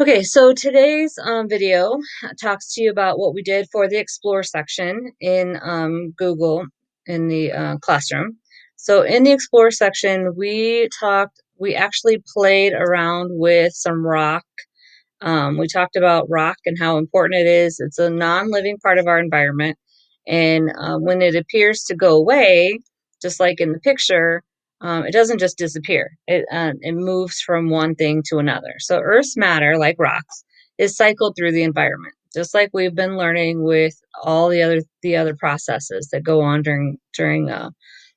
Okay, so today's video talks to you about what we did for the Explore section in Google in the classroom. So in the Explore section, we actually played around with some rock. We talked about rock and how important it is. It's a non-living part of our environment. And when it appears to go away, just like in the picture, it doesn't just disappear. It moves from one thing to another. So Earth's matter, like rocks, is cycled through the environment, just like we've been learning with all the other processes that go on during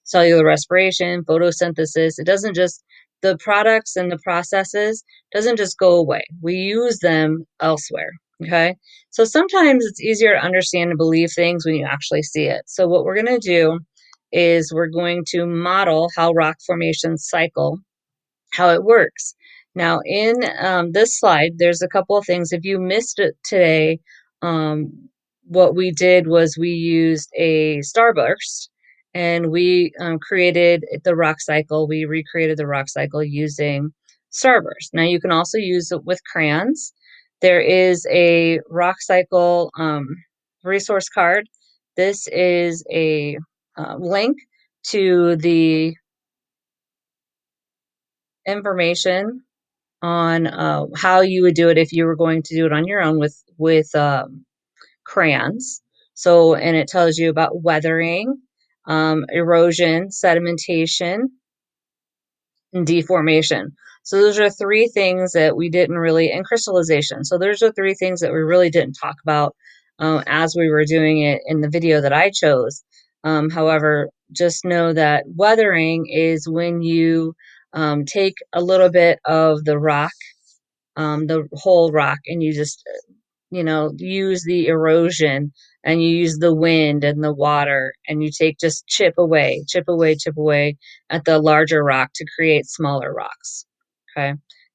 cellular respiration, photosynthesis. It doesn't just the products and the processes doesn't just go away. We use them elsewhere. Okay. So sometimes it's easier to understand and believe things when you actually see it. So what we're going to do is we're going to model how rock formations cycle, how it works. Now, in this slide, there's a couple of things. If you missed it today, what we did was we used a starburst and we created the rock cycle. We recreated the rock cycle using starburst. Now, you can also use it with crayons. There is a rock cycle resource card. This is a link to the information on how you would do it if you were going to do it on your own with crayons. So, and it tells you about weathering, erosion, sedimentation, and deformation. So those are three things that we didn't really, and crystallization. So those are three things that we really didn't talk about as we were doing it in the video that I chose. However, just know that weathering is when you take a little bit of the whole rock, and you just use the erosion, and you use the wind and the water, and you take just chip away, chip away, chip away at the larger rock to create smaller rocks. Okay.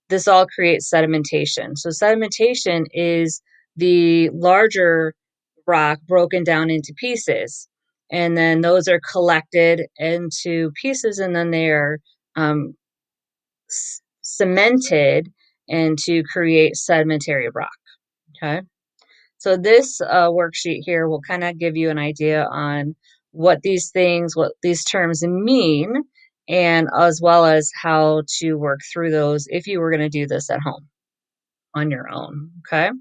This all creates sedimentation. So sedimentation is the larger rock broken down into pieces. And then those are collected into pieces, and then they are um, cemented and to create sedimentary rock. Okay. So this worksheet here will kind of give you an idea on what these terms mean, and as well as how to work through those if you were going to do this at home on your own. Okay.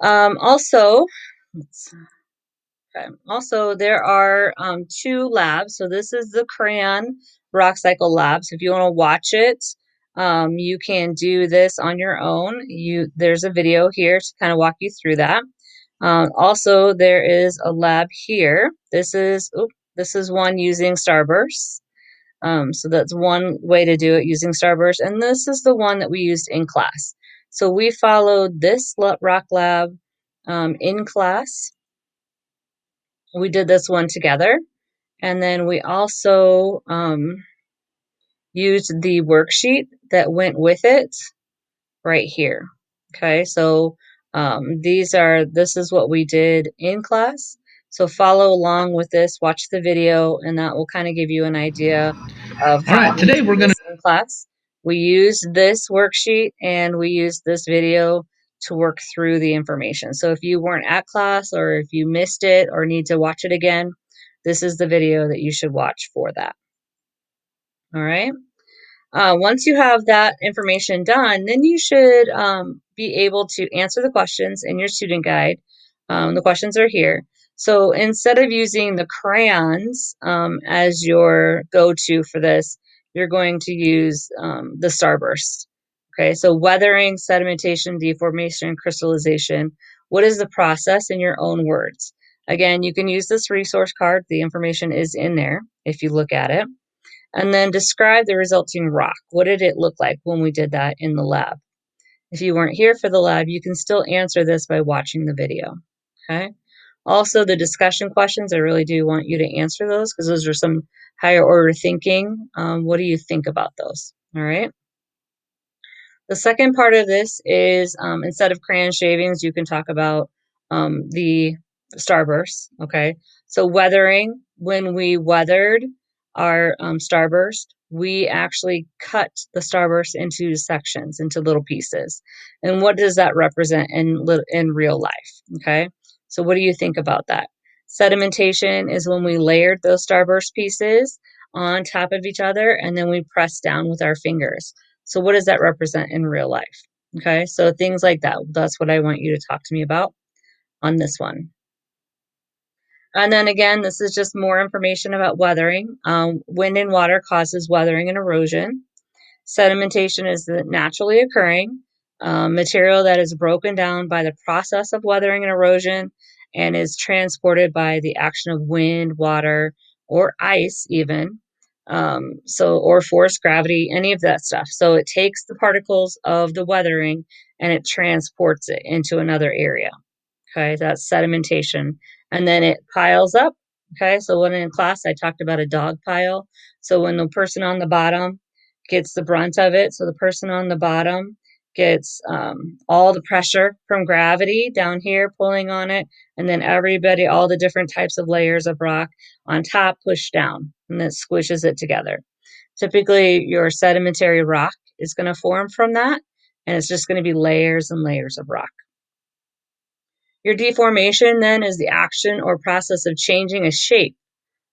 Also, there are two labs. So this is the Crayon Rock Cycle Lab. So if you want to watch it, you can do this on your own. There's a video here to kind of walk you through that. Also, there is a lab here. This is one using Starburst. So that's one way to do it using Starburst. And this is the one that we used in class. So we followed this rock lab in class. We did this one together. And then we also used the worksheet that went with it right here. Okay, so this is what we did in class. So follow along with this, watch the video, and that will kind of give you an idea of All how right, we today did we're going to this in class. We used this worksheet and we used this video to work through the information. So if you weren't at class, or if you missed it or need to watch it again, this is the video that you should watch for that. All right. Once you have that information done, then you should be able to answer the questions in your student guide. The questions are here. So instead of using the crayons as your go-to for this, you're going to use the starburst. Okay, so weathering, sedimentation, deformation, crystallization. What is the process in your own words? Again, you can use this resource card. The information is in there if you look at it. And then describe the resulting rock. What did it look like when we did that in the lab? If you weren't here for the lab, you can still answer this by watching the video. Okay. Also, the discussion questions, I really do want you to answer those because those are some higher order thinking. What do you think about those? All right. The second part of this is instead of crayon shavings, you can talk about the starburst. Okay. So weathering, when we weathered our starburst, we actually cut the starburst into sections, into little pieces. And what does that represent in real life? Okay, so what do you think about that? Sedimentation is when we layered those starburst pieces on top of each other and then we pressed down with our fingers. So what does that represent in real life? Okay, so things like that. That's what I want you to talk to me about on this one. And then again, this is just more information about weathering. Wind and water causes weathering and erosion. Sedimentation is the naturally occurring material that is broken down by the process of weathering and erosion and is transported by the action of wind, water, or ice even. Or force gravity, any of that stuff. So it takes the particles of the weathering and it transports it into another area. Okay, that's sedimentation. And then it piles up. Okay, so when in class I talked about a dog pile. So when the person on the bottom gets the brunt of it, so the person on the bottom gets all the pressure from gravity down here pulling on it, and then everybody, all the different types of layers of rock on top push down, and then squishes it together. Typically, your sedimentary rock is going to form from that, and it's just going to be layers and layers of rock. Your deformation then is the action or process of changing a shape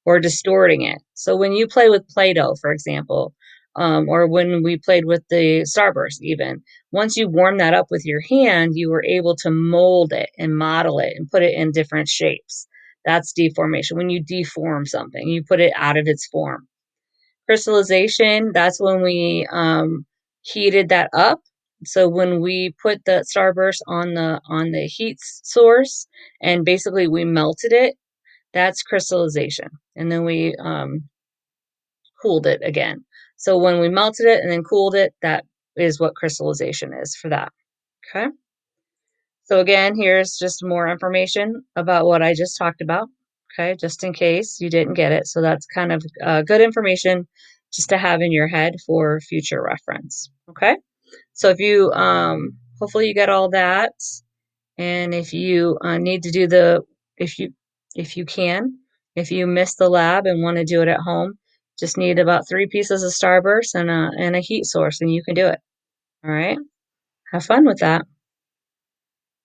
or distorting it. So when you play with Play-Doh, for example, or when we played with the Starburst even, once you warm that up with your hand, you were able to mold it and model it and put it in different shapes. That's deformation. When you deform something, you put it out of its form. Crystallization, that's when we heated that up. So when we put the starburst on the heat source and basically we melted it, that's crystallization. And then we cooled it again. So when we melted it and then cooled it, that is what crystallization is for that. Okay. So again, here's just more information about what I just talked about. Okay, just in case you didn't get it. So that's kind of good information just to have in your head for future reference. Okay, so if you hopefully you get all that, and if you need to do the if you if you can if you missed the lab and want to do it at home, just need about 3 pieces of starburst and a heat source, and you can do it. All right, have fun with that.